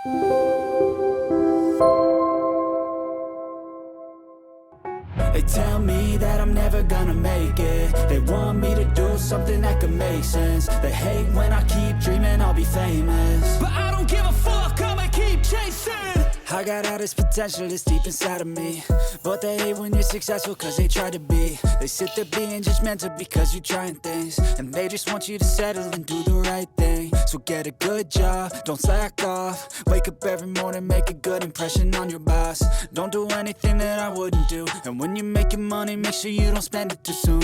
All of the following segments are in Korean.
They tell me that I'm never gonna make it. They want me to do something that could make sense. They hate when I keep dreaming I'll be famous, but I don't give a fuck, I'ma keep chasing. I got all this potential that's deep inside of me, but they hate when you're successful cause they try to be. They sit there being judgmental because you're trying things, and they just want you to settle and do the right thing. So get a good job, don't slack off. Wake up every morning, make a good impression on your boss. Don't do anything that I wouldn't do, and when you're making money, make sure you don't spend it too soon.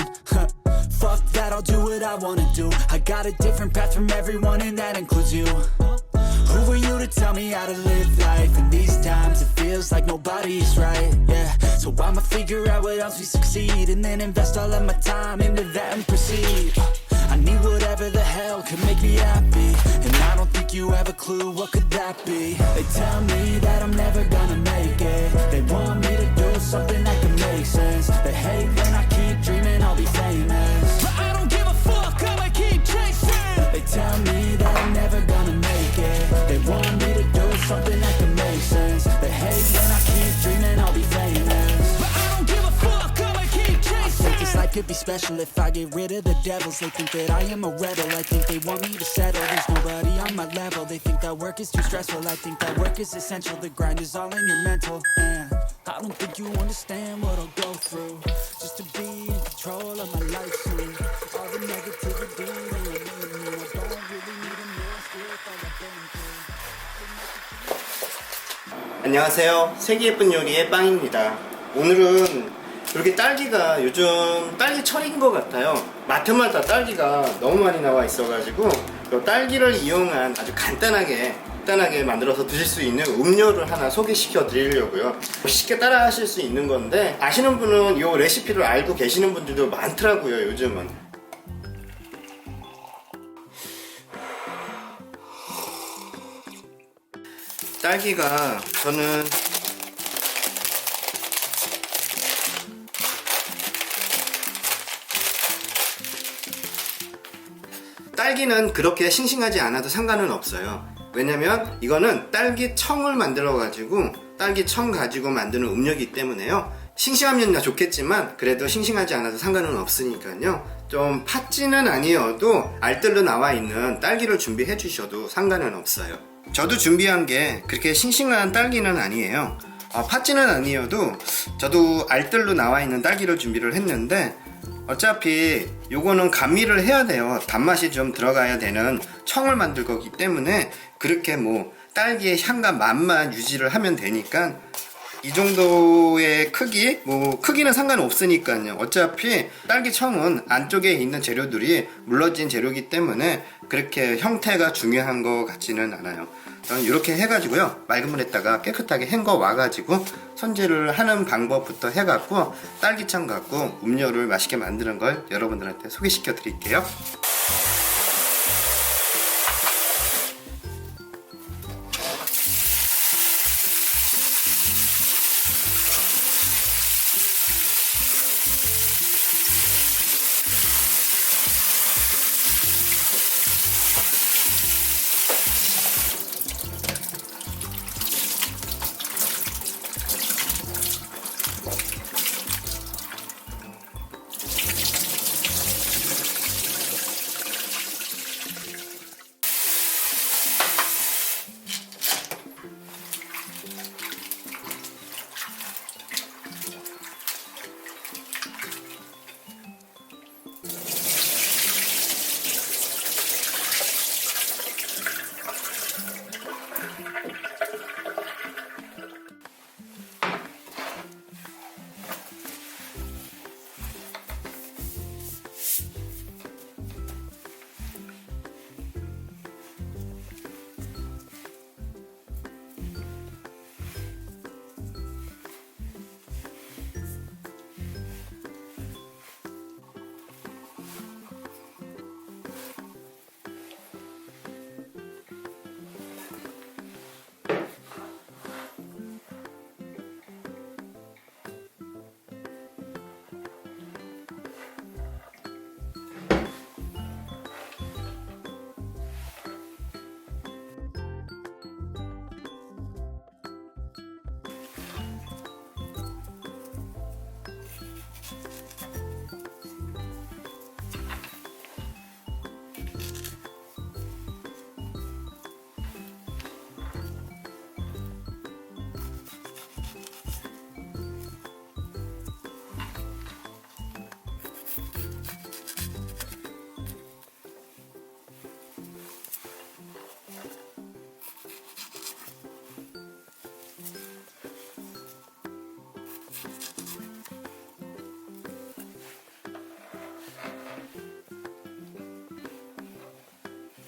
Fuck that, I'll do what I wanna do. I got a different path from everyone, and that includes you. Who are you to tell me how to live life? In these times it feels like nobody's right, yeah. So I'ma figure out what else we succeed, and then invest all of my time into that and proceed. I need whatever the hell could make me happy, and I don't think you have a clue what could that be. They tell me that I'm never gonna make it. They want me to do something that could make sense. They hate when I keep dreaming I'll be famous, but I don't give a fuck, I'ma keep chasing. They tell me that I'm never gonna make it. They want me to do something that could make sense. They hate when I keep dreaming I'll be famous, but I don't give a fuck, I'ma keep chasing. I think this life could be special if I get rid of the devils. They think that I am a rebel, I think they want me to settle. There's nobody on my level. They think that work is too stressful, I think that work is essential. The grind is all in your mental, and I don't think you understand what I'll go through just to be in control of my life soon. All the negativity they don't need me. I don't really need a mask with all I've been through. 안녕하세요. 세계 예쁜 요리의 빵입니다. 오늘은 이렇게 딸기가 요즘 딸기철인 것 같아요. 마트마다 딸기가 너무 많이 나와 있어가지고 이 딸기를 이용한 아주 간단하게 만들어서 드실 수 있는 음료를 하나 소개시켜 드리려고요. 쉽게 따라 하실 수 있는 건데, 아시는 분은 이 레시피를 알고 계시는 분들도 많더라고요, 요즘은. 딸기가 저는 딸기는 그렇게 싱싱하지 않아도 상관은 없어요. 왜냐면 이거는 딸기청을 만들어 가지고 딸기청 가지고 만드는 음료이기 때문에요. 싱싱하면 좋겠지만 그래도 싱싱하지 않아도 상관은 없으니까요. 좀 팥지는 아니어도 알뜰로 나와 있는 딸기를 준비해 주셔도 상관은 없어요. 저도 준비한 게 그렇게 싱싱한 딸기는 아니에요. 팥지는 아니어도 저도 알뜰로 나와 있는 딸기를 준비를 했는데, 어차피 요거는 감미를 해야 돼요. 단맛이 좀 들어가야 되는 청을 만들 거기 때문에 그렇게 뭐 딸기의 향과 맛만 유지를 하면 되니까 이 정도의 크기, 뭐 크기는 상관없으니까요. 어차피 딸기청은 안쪽에 있는 재료들이 물러진 재료이기 때문에 그렇게 형태가 중요한 것 같지는 않아요. 저는 이렇게 해가지고요, 맑은 물에다가 깨끗하게 헹궈 와가지고 손질을 하는 방법부터 해갖고 딸기청 갖고 음료를 맛있게 만드는 걸 여러분들한테 소개시켜 드릴게요.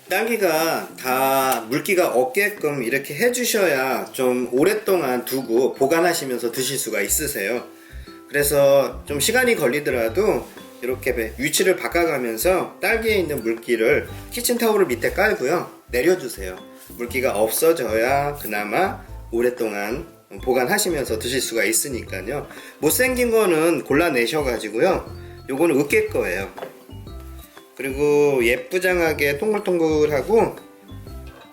딸기가 다 물기가 없게끔 이렇게 해주셔야 좀 오랫동안 두고 보관하시면서 드실 수가 있으세요. 그래서 좀 시간이 걸리더라도 이렇게 위치를 바꿔가면서 딸기에 있는 물기를 키친타올을 밑에 깔고요, 내려주세요. 물기가 없어져야 그나마 오랫동안 보관하시면서 드실 수가 있으니까요. 못생긴 거는 골라내셔가지고요, 요거는 으깨 거예요. 그리고 예쁘장하게 동글동글하고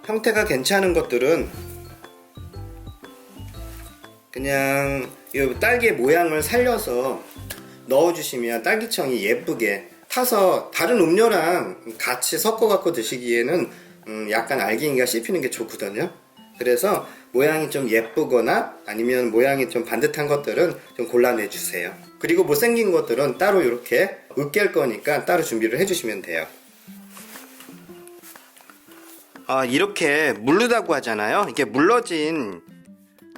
형태가 괜찮은 것들은 그냥 이 딸기의 모양을 살려서 넣어주시면 딸기청이 예쁘게 타서 다른 음료랑 같이 섞어 갖고 드시기에는 약간 알갱이가 씹히는 게 좋거든요. 그래서 모양이 좀 예쁘거나 아니면 모양이 좀 반듯한 것들은 좀 골라내 주세요. 그리고 못생긴 것들은 따로 이렇게 으깰 거니까 따로 준비를 해주시면 돼요. 이렇게 물르다고 하잖아요. 이게 물러진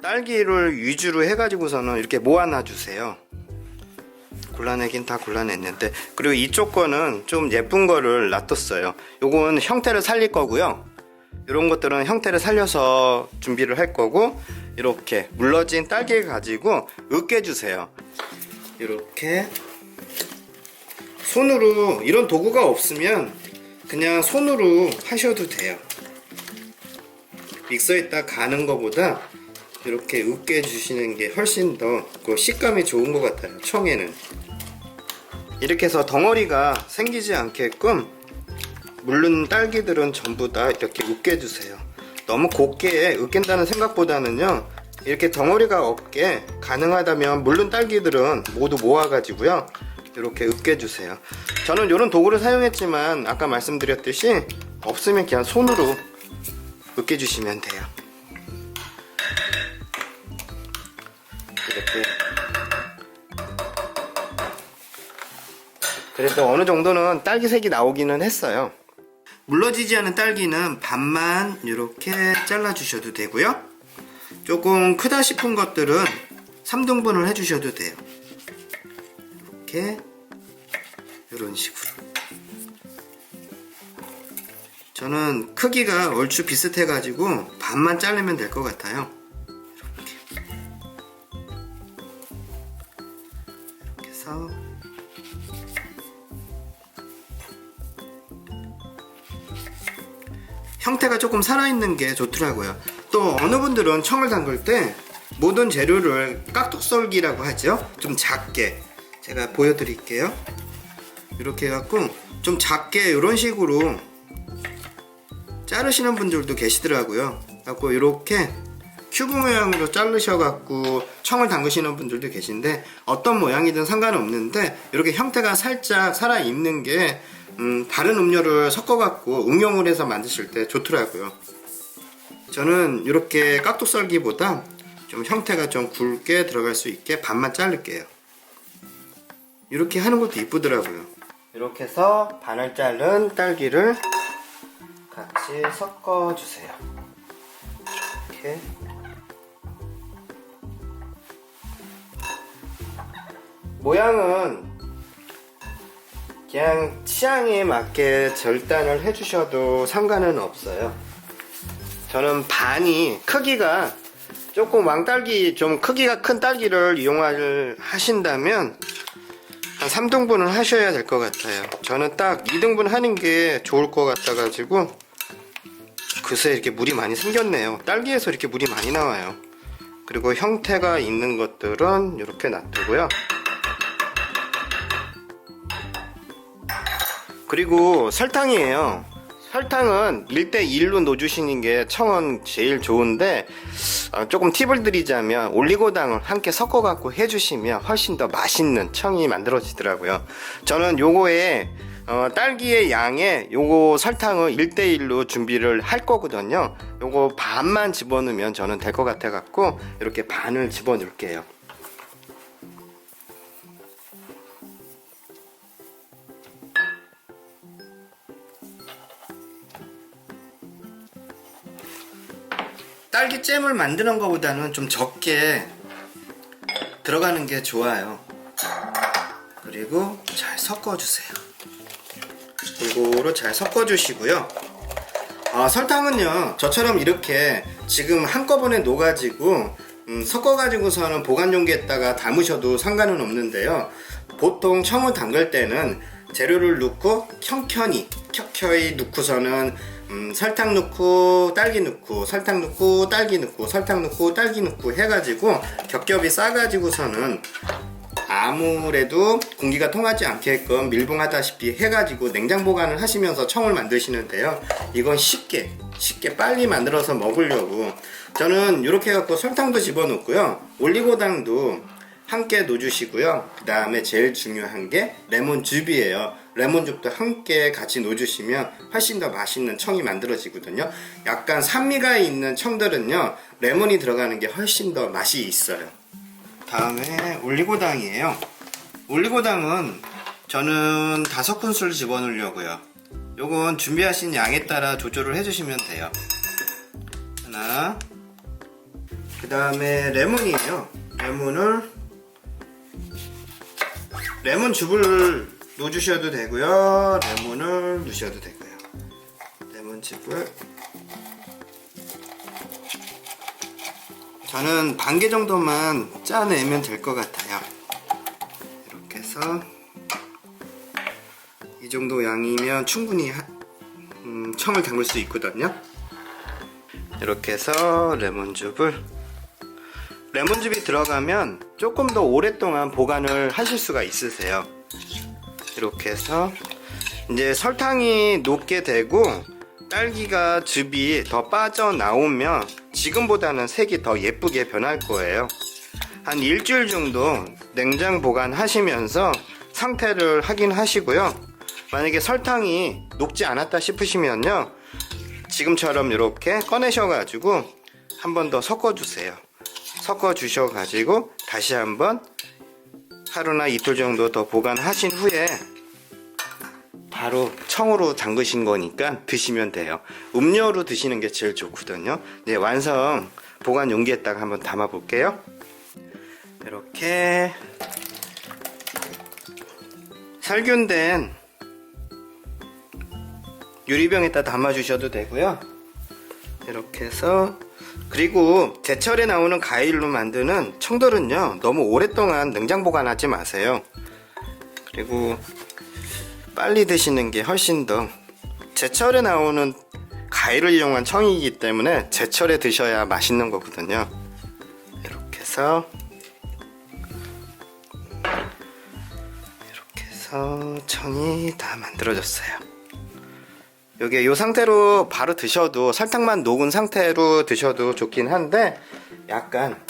딸기를 위주로 해가지고서는 이렇게 모아놔 주세요. 골라내긴 다 골라냈는데, 그리고 이쪽 거는 좀 예쁜 거를 놔뒀어요. 요건 형태를 살릴 거고요, 이런 것들은 형태를 살려서 준비를 할 거고, 이렇게 물러진 딸기를 가지고 으깨 주세요. 이렇게 손으로, 이런 도구가 없으면 그냥 손으로 하셔도 돼요. 믹서에다 가는 것보다 이렇게 으깨 주시는 게 훨씬 더 그 식감이 좋은 것 같아요. 청에는 이렇게 해서 덩어리가 생기지 않게끔 물른 딸기들은 전부 다 이렇게 으깨 주세요. 너무 곱게 으깬다는 생각보다는요, 이렇게 덩어리가 없게 가능하다면 물른 딸기들은 모두 모아가지고요, 이렇게 으깨 주세요. 저는 이런 도구를 사용했지만 아까 말씀드렸듯이 없으면 그냥 손으로 으깨 주시면 돼요. 이렇게. 그래도 어느 정도는 딸기색이 나오기는 했어요. 물러지지 않은 딸기는 반만 이렇게 잘라 주셔도 되고요, 조금 크다 싶은 것들은 3등분을 해 주셔도 돼요. 이렇게 이런 식으로. 저는 크기가 얼추 비슷해 가지고 반만 자르면 될 것 같아요. 이렇게 해서 형태가 조금 살아있는 게 좋더라고요. 또 어느 분들은 청을 담글 때 모든 재료를 깍둑썰기라고 하죠. 좀 작게, 제가 보여드릴게요. 이렇게 해갖고 좀 작게 이런 식으로 자르시는 분들도 계시더라고요. 그래갖고 이렇게 큐브 모양으로 자르셔갖고 청을 담그시는 분들도 계신데, 어떤 모양이든 상관없는데 이렇게 형태가 살짝 살아있는 게 다른 음료를 섞어갖고 응용을 해서 만드실 때 좋더라고요. 저는 이렇게 깍둑썰기보다 좀 형태가 좀 굵게 들어갈 수 있게 반만 자를게요. 이렇게 하는 것도 이쁘더라고요. 이렇게 해서 반을 자른 딸기를 같이 섞어주세요. 이렇게. 모양은 그냥 취향에 맞게 절단을 해주셔도 상관은 없어요. 저는 반이 크기가 조금 왕딸기, 좀 크기가 큰 딸기를 이용을 하신다면 한 3등분을 하셔야 될 것 같아요. 저는 딱 2등분 하는 게 좋을 것 같아 가지고. 글쎄, 이렇게 물이 많이 생겼네요. 딸기에서 이렇게 물이 많이 나와요. 그리고 형태가 있는 것들은 이렇게 놔두고요. 그리고 설탕이에요. 설탕은 1:1로 넣어주시는 게 청은 제일 좋은데, 조금 팁을 드리자면 올리고당을 함께 섞어 갖고 해주시면 훨씬 더 맛있는 청이 만들어지더라고요. 저는 요거에 딸기의 양에 요거 설탕을 1:1로 준비를 할 거거든요. 요거 반만 집어넣으면 저는 될 것 같아 갖고 이렇게 반을 집어넣을게요. 딸기잼을 만드는 것보다는 좀 적게 들어가는 게 좋아요. 그리고 잘 섞어주세요. 골고루 잘 섞어주시고요. 설탕은요, 저처럼 이렇게 지금 한꺼번에 녹아지고 섞어가지고서는 보관 용기에다가 담으셔도 상관은 없는데요. 보통 청을 담글 때는 재료를 넣고 켜켜이 넣고서는 설탕 넣고 딸기 넣고 설탕 넣고 딸기 넣고 설탕 넣고 딸기 넣고 해가지고 겹겹이 싸가지고서는 아무래도 공기가 통하지 않게끔 밀봉하다시피 해가지고 냉장 보관을 하시면서 청을 만드시는데요. 이건 쉽게 빨리 만들어서 먹으려고 저는 이렇게 해갖고 설탕도 집어넣고요, 올리고당도 함께 넣어주시고요, 그 다음에 제일 중요한 게 레몬즙이에요. 레몬즙도 함께 같이 넣어주시면 훨씬 더 맛있는 청이 만들어지거든요. 약간 산미가 있는 청들은요, 레몬이 들어가는 게 훨씬 더 맛이 있어요. 다음에 올리고당이에요. 올리고당은 저는 5큰술 집어넣으려고요. 요건 준비하신 양에 따라 조절을 해주시면 돼요. 하나, 그 다음에 레몬이에요. 레몬즙을 넣어주셔도 되고요, 레몬을 넣으셔도 되고요. 레몬즙을 저는 반 개 정도만 짜내면 될 것 같아요. 이렇게 해서 이 정도 양이면 충분히 청을 담글 수 있거든요. 이렇게 해서 레몬즙이 들어가면 조금 더 오랫동안 보관을 하실 수가 있으세요. 이렇게 해서 이제 설탕이 녹게 되고 딸기가 즙이 더 빠져나오면 지금보다는 색이 더 예쁘게 변할 거예요. 한 일주일 정도 냉장 보관하시면서 상태를 확인하시고요. 만약에 설탕이 녹지 않았다 싶으시면요, 지금처럼 이렇게 꺼내셔가지고 한 번 더 섞어주세요. 섞어주셔가지고 다시 한번 하루나 이틀 정도 더 보관하신 후에 바로 청으로 담그신 거니까 드시면 돼요. 음료로 드시는 게 제일 좋거든요. 네, 완성 보관 용기에다가 한번 담아 볼게요. 이렇게 살균된 유리병에다 담아 주셔도 되고요. 이렇게 해서, 그리고 제철에 나오는 과일로 만드는 청들은요, 너무 오랫동안 냉장 보관하지 마세요. 그리고 빨리 드시는 게 훨씬 더, 제철에 나오는 과일을 이용한 청이기 때문에 제철에 드셔야 맛있는 거거든요. 이렇게 해서 청이 다 만들어졌어요. 요게 요 상태로 바로 드셔도, 설탕만 녹은 상태로 드셔도 좋긴 한데, 약간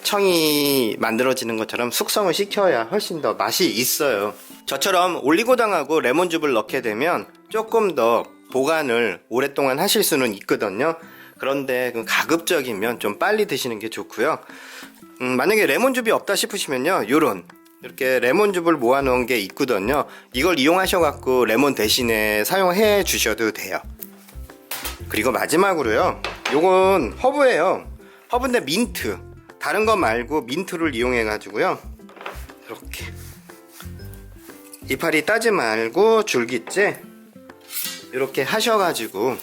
청이 만들어지는 것처럼 숙성을 시켜야 훨씬 더 맛이 있어요. 저처럼 올리고당하고 레몬즙을 넣게 되면 조금 더 보관을 오랫동안 하실 수는 있거든요. 그런데 가급적이면 좀 빨리 드시는 게 좋고요. 만약에 레몬즙이 없다 싶으시면요, 이렇게 레몬즙을 모아놓은 게 있거든요. 이걸 이용하셔갖고 레몬 대신에 사용해 주셔도 돼요. 그리고 마지막으로요, 요건 허브예요. 허브인데 민트, 다른 거 말고 민트를 이용해 가지고요, 이렇게 이파리 따지 말고 줄기째 이렇게 하셔가지고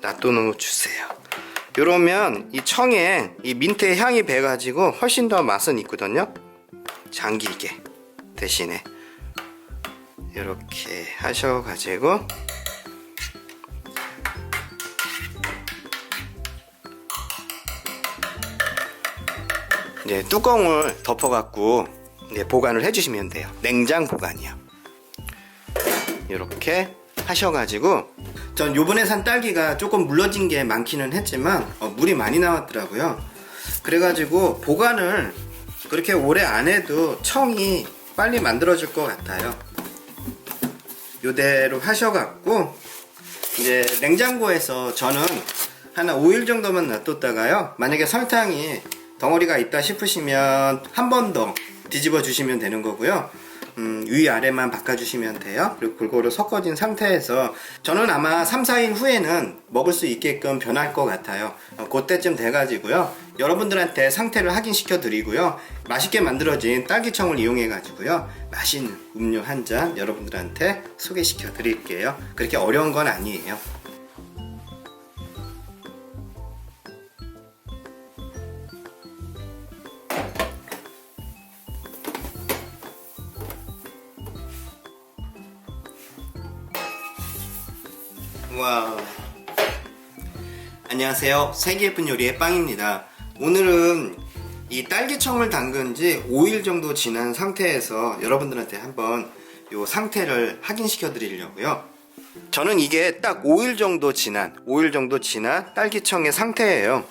놔둬 주세요. 이러면 이 청에 이 민트의 향이 배가지고 훨씬 더 맛은 있거든요. 잠기게 대신에 이렇게 하셔가지고 이제 뚜껑을 덮어갖고 이제 보관을 해주시면 돼요. 냉장 보관이요. 이렇게 하셔가지고, 전 요번에 산 딸기가 조금 물러진 게 많기는 했지만 물이 많이 나왔더라고요. 그래가지고 보관을 그렇게 오래 안 해도 청이 빨리 만들어질 것 같아요. 요대로 하셔갖고 이제 냉장고에서 저는 한 5일 정도만 놔뒀다가요, 만약에 설탕이 덩어리가 있다 싶으시면 한 번 더 뒤집어 주시면 되는 거고요. 위아래만 바꿔주시면 돼요. 그리고 골고루 섞어진 상태에서 저는 아마 3, 4일 후에는 먹을 수 있게끔 변할 것 같아요. 그때쯤 돼가지고요, 여러분들한테 상태를 확인시켜 드리고요. 맛있게 만들어진 딸기청을 이용해 가지고요. 맛있는 음료 한 잔 여러분들한테 소개시켜 드릴게요. 그렇게 어려운 건 아니에요. 와, 안녕하세요. 세계 예쁜 요리의 빵입니다. 오늘은 이 딸기청을 담근 지 5일 정도 지난 상태에서 여러분들한테 한번 요 상태를 확인시켜 드리려고요. 저는 이게 딱 5일 정도 지난 딸기청의 상태예요.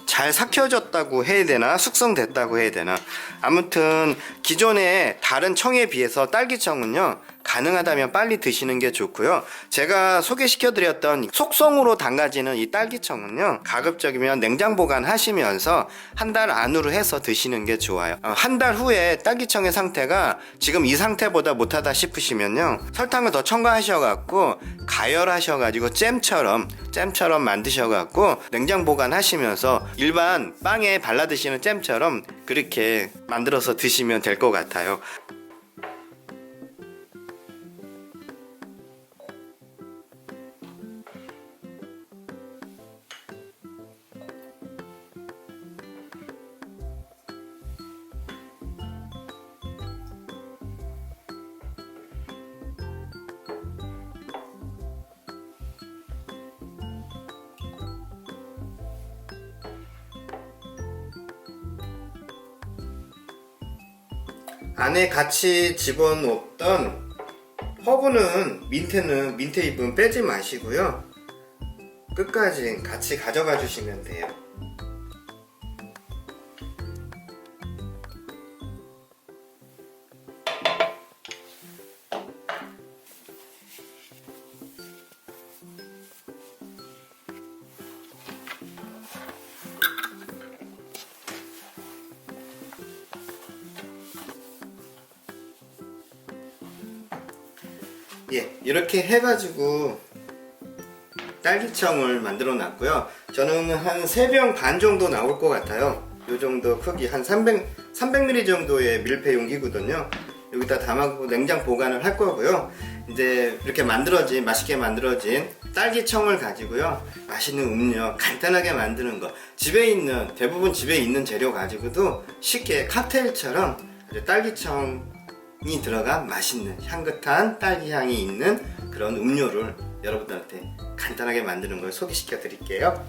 잘 삭혀졌다고 해야 되나 숙성됐다고 해야 되나, 아무튼 기존의 다른 청에 비해서 딸기청은요 가능하다면 빨리 드시는 게 좋고요. 제가 소개시켜 드렸던 속성으로 담가지는 이 딸기청은요 가급적이면 냉장 보관하시면서 한 달 안으로 해서 드시는 게 좋아요. 한 달 후에 딸기청의 상태가 지금 이 상태보다 못하다 싶으시면요 설탕을 더 첨가하셔갖고 가열하셔가지고 잼처럼 만드셔갖고 냉장 보관하시면서 일반 빵에 발라 드시는 잼처럼 그렇게 만들어서 드시면 될 것 같아요. 안에 같이 집어넣었던 허브는 민트 잎은 빼지 마시고요. 끝까지 같이 가져가 주시면 돼요. 예, 이렇게 해가지고 딸기청을 만들어 놨고요. 저는 한 3병 반 정도 나올 것 같아요. 요 정도 크기, 한 300ml 정도의 밀폐 용기거든요. 여기다 담아고 냉장 보관을 할 거고요. 이제 이렇게 맛있게 만들어진 딸기청을 가지고요 맛있는 음료 간단하게 만드는 거, 대부분 집에 있는 재료 가지고도 쉽게 칵테일처럼 딸기청 이 들어간 맛있는 향긋한 딸기 향이 있는 그런 음료를 여러분들한테 간단하게 만드는 걸 소개시켜 드릴게요.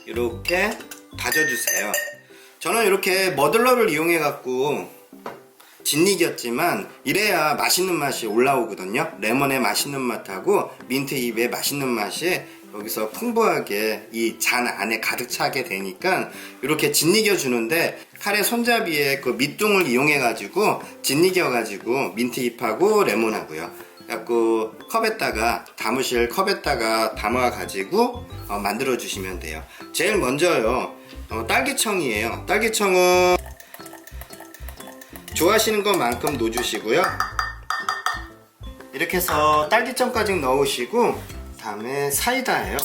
이렇게 다져주세요. 저는 이렇게 머들러를 이용해 갖고 짓이겼지만 이래야 맛있는 맛이 올라오거든요. 레몬의 맛있는 맛하고 민트잎의 맛있는 맛이 여기서 풍부하게 이 잔 안에 가득 차게 되니까 이렇게 짓이겨 주는데, 칼의 손잡이에 그 밑둥을 이용해 가지고 짓이겨 가지고 민트잎하고 레몬하고요 갖고 컵에다가 담으실 컵에다가 담아 가지고 만들어 주시면 돼요. 제일 먼저요 딸기청이에요. 딸기청은 좋아하시는 것만큼 넣어주시고요. 이렇게 해서 딸기청까지 넣으시고 다음에 사이다예요.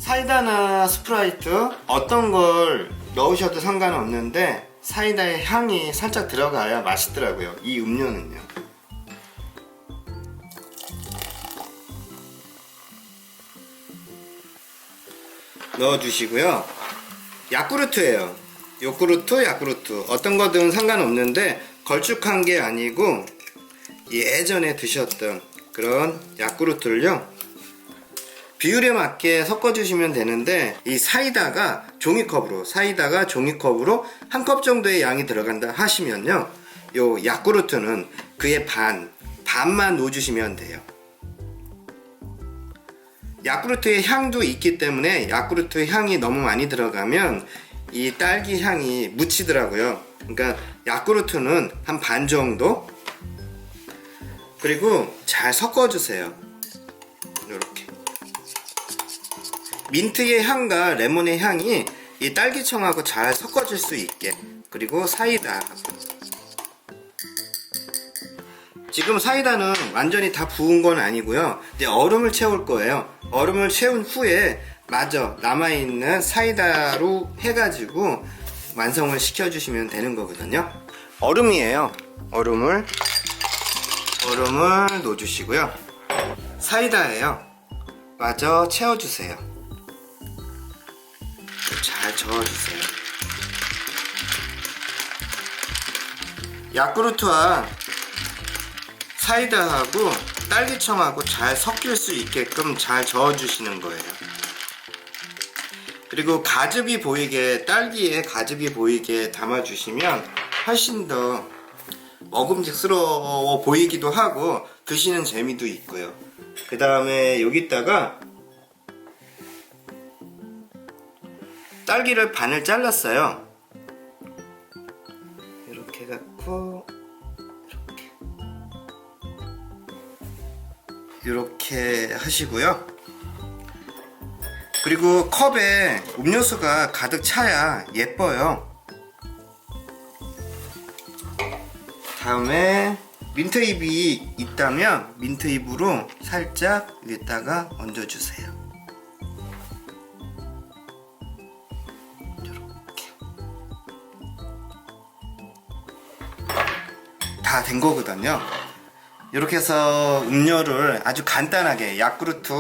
사이다나 스프라이트 어떤 걸 넣으셔도 상관없는데 사이다의 향이 살짝 들어가야 맛있더라고요. 이 음료는요. 넣어주시고요. 야쿠르트예요. 야쿠르트 어떤 거든 상관없는데 걸쭉한 게 아니고 예전에 드셨던 그런 야쿠르트를요 비율에 맞게 섞어주시면 되는데 이 사이다가 종이컵으로 한 컵 정도의 양이 들어간다 하시면요 요 야쿠르트는 그의 반만 넣어주시면 돼요. 야쿠르트의 향도 있기 때문에 야쿠르트 향이 너무 많이 들어가면 이 딸기 향이 묻히더라고요. 그러니까 야쿠르트는 한 반 정도, 그리고 잘 섞어주세요. 이렇게 민트의 향과 레몬의 향이 이 딸기청하고 잘 섞어질 수 있게. 그리고 사이다, 지금 사이다는 완전히 다 부은 건 아니고요. 이제 얼음을 채울 거예요. 얼음을 채운 후에 마저 남아있는 사이다로 해가지고 완성을 시켜주시면 되는 거거든요. 얼음이에요. 얼음을 넣어주시고요. 사이다예요. 마저 채워주세요. 잘 저어주세요. 야쿠르트와 사이다하고 딸기청하고 잘 섞일 수 있게끔 잘 저어주시는 거예요. 그리고 가즙이 보이게, 딸기에 가즙이 보이게 담아주시면 훨씬 더 먹음직스러워 보이기도 하고 드시는 재미도 있고요. 그 다음에 여기다가 딸기를 반을 잘랐어요. 이렇게 갖고 이렇게 하시고요. 그리고 컵에 음료수가 가득 차야 예뻐요. 다음에 민트잎이 있다면 민트잎으로 살짝 위에다가 얹어주세요. 이렇게 다 된 거거든요. 이렇게 해서 음료를 아주 간단하게 야쿠르트,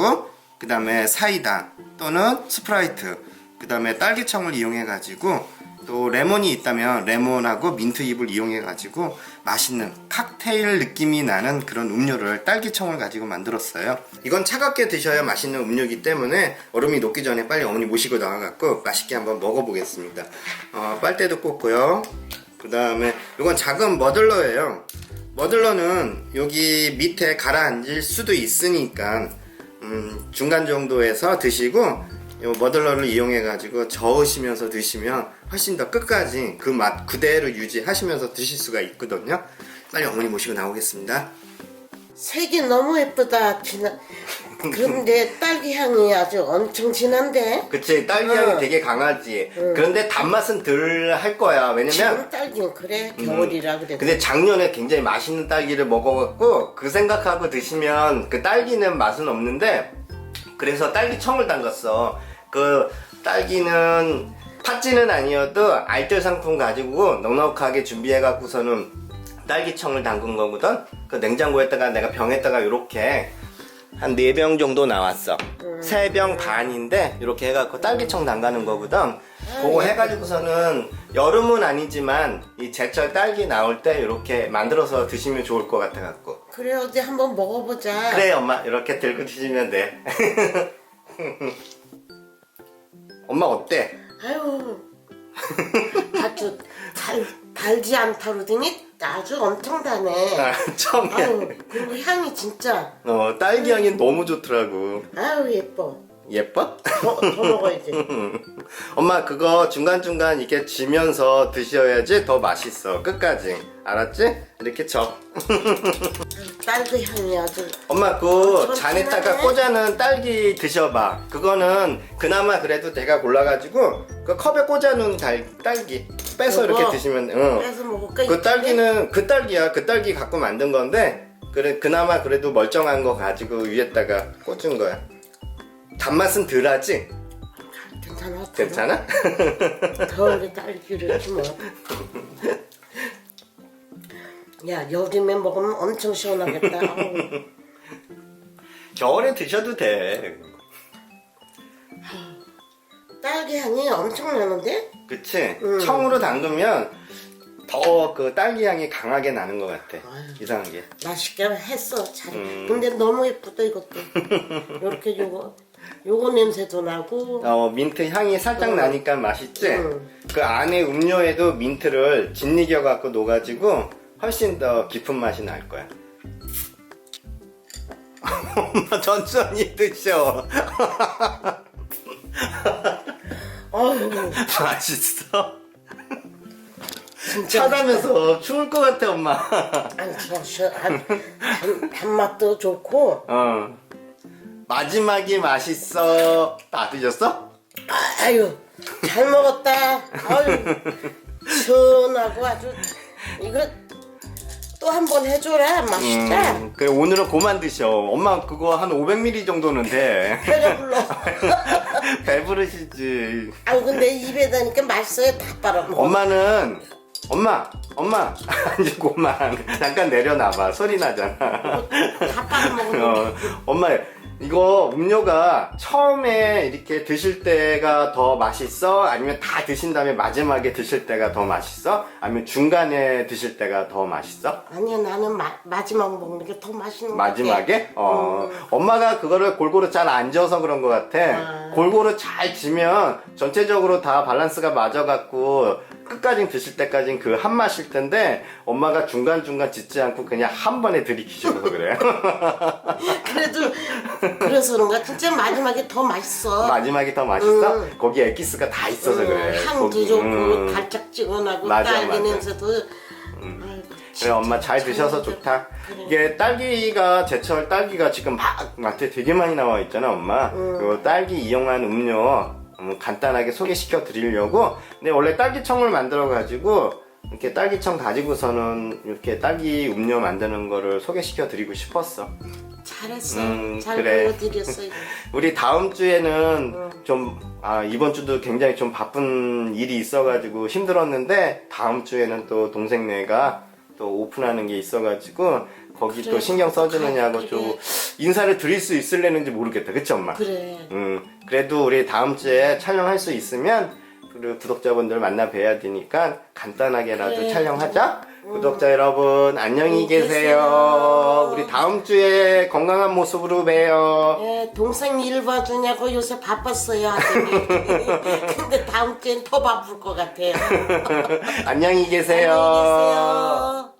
그 다음에 사이다 또는 스프라이트, 그 다음에 딸기청을 이용해 가지고 또 레몬이 있다면 레몬하고 민트잎을 이용해 가지고 맛있는 칵테일 느낌이 나는 그런 음료를 딸기청을 가지고 만들었어요. 이건 차갑게 드셔야 맛있는 음료이기 때문에 얼음이 녹기 전에 빨리 어머니 모시고 나와갖고 맛있게 한번 먹어보겠습니다. 빨대도 꽂고요. 그 다음에 이건 작은 머들러예요. 머들러는 여기 밑에 가라앉을 수도 있으니까 중간 정도에서 드시고 이 머들러를 이용해 가지고 저으시면서 드시면 훨씬 더 끝까지 그 맛 그대로 유지하시면서 드실 수가 있거든요. 빨리 어머니 모시고 나오겠습니다. 색이 너무 예쁘다. 그런데 딸기 향이 아주 엄청 진한데. 그치, 딸기 향이 되게 강하지. 그런데 단맛은 덜 할 거야. 왜냐면 지금 딸기는 그래 겨울이라 그래. 근데 작년에 굉장히 맛있는 딸기를 먹어갖고 그 생각하고 드시면 그 딸기는 맛은 없는데, 그래서 딸기청을 담갔어. 그 딸기는 팥찌는 아니어도 알뜰 상품 가지고 넉넉하게 준비해갖고서는 딸기청을 담근 거거든. 그 냉장고에다가 내가 병에다가 이렇게 한 4병 정도 나왔어. 3병 반인데 이렇게 해갖고 딸기청 담가는 거거든. 그거 해가지고서는 여름은 아니지만 이 제철 딸기 나올 때 이렇게 만들어서 드시면 좋을 것 같아갖고. 그래, 어디 한번 먹어보자. 그래 엄마, 이렇게 들고 드시면 돼. 엄마 어때? 아유, 아주 달지 않다 그러더니 아주 엄청 다네. 처음이야. 아유, 그리고 향이 진짜. 딸기 향이 너무 좋더라고. 아유, 예뻐. 예뻐? 더 먹어야지. 엄마 그거 중간중간 이렇게 지면서 드셔야지 더 맛있어. 끝까지. 알았지? 이렇게 쳐. 딸기 향이 아주. 엄마 그 좀 잔에다가 진하네. 꽂아놓은 딸기 드셔봐. 그거는 그나마 그래도 내가 골라가지고 그 컵에 꽂아놓은 딸기 빼서 이거? 이렇게 드시면 응. 빼서 먹을까? 그 딸기는 그 딸기야. 그 딸기 갖고 만든 건데 그래 그나마 그래도 멀쩡한 거 가지고 위에다가 꽂은 거야. 단맛은 덜하지? 괜찮아. 괜찮아? 겨울에 딸기를 뭐. 야 여름에 먹으면 엄청 시원하겠다. 아우. 겨울에 드셔도 돼. 딸기 향이 엄청 나는데? 그치? 청으로 담그면 더 그 딸기 향이 강하게 나는 것 같아. 이상하게. 맛있게 했어. 잘. 근데 너무 예쁘다 이것도. 이렇게 요거 냄새도 나고. 민트 향이 살짝 나니까 맛있지? 응. 그 안에 음료에도 민트를 짓이겨 갖고 녹아지고 훨씬 더 깊은 맛이 날 거야. 엄마 천천히 드셔. 어휴, 맛있어. 진짜. 차다면서 추울 것 같아 엄마. 아니 단맛도 좋고. 마지막이 맛있어. 다 드셨어? 아유 잘 먹었다. 아유 시원하고 아주 이거 또 한 번 해줘라. 맛있다. 그래 오늘은 그만 드셔. 엄마 그거 한 500ml 정도는 돼. 배가 불러. 배부르시지. 아유 근데 입에 다니까 맛있어요. 다 빨아먹어. 엄마는 엄마 이제 그만 잠깐 내려놔봐. 소리 나잖아. 다 빨아먹으면 엄마 이거 음료가 처음에 이렇게 드실 때가 더 맛있어? 아니면 다 드신 다음에 마지막에 드실 때가 더 맛있어? 아니면 중간에 드실 때가 더 맛있어? 아니야 나는 마지막 먹는 게 더 맛있는 거 마지막에? 엄마가 그거를 골고루 잘 안 져서 그런 것 같아. 골고루 잘 지면 전체적으로 다 밸런스가 맞아갖고 끝까지 드실 때까지는 그 한 맛일 텐데 엄마가 중간중간 짓지 않고 그냥 한 번에 들이키셔서 그래. 그래도 그래서 그런가 진짜 마지막에 더 맛있어. 마지막이 더 맛있어? 거기 엑기스가 다 있어서 그래. 향도 거기, 좋고 달짝지근하고 맞아, 딸기 맞아. 냄새도. 그래 엄마 잘 드셔서 좋다. 이게 딸기가 제철 딸기가 지금 막 마트에 되게 많이 나와 있잖아 엄마. 그 딸기 이용한 음료 간단하게 소개시켜 드리려고. 근데 원래 딸기청을 만들어 가지고 이렇게 딸기청 가지고서는 이렇게 딸기 음료 만드는 거를 소개시켜 드리고 싶었어. 잘했어. 잘 그래. 보여드렸어 이거. 우리 다음 주에는 좀 이번 주도 굉장히 좀 바쁜 일이 있어가지고 힘들었는데 다음 주에는 또 동생네가 또 오픈하는 게 있어가지고 거기 그래, 또 신경 써주느냐고 그래. 좀 인사를 드릴 수 있을래는지 모르겠다. 그치 엄마? 그래. 그래도 우리 다음 주에 촬영할 수 있으면 그리고 구독자분들 만나 뵈야 되니까 간단하게라도 그래. 촬영하자. 구독자 여러분 안녕히 계세요. 계세요. 우리 다음 주에 건강한 모습으로 봬요. 예, 동생 일 봐주냐고 요새 바빴어요 아들이. 근데 다음 주엔 더 바쁠 것 같아요. 안녕히 계세요. 안녕히 계세요.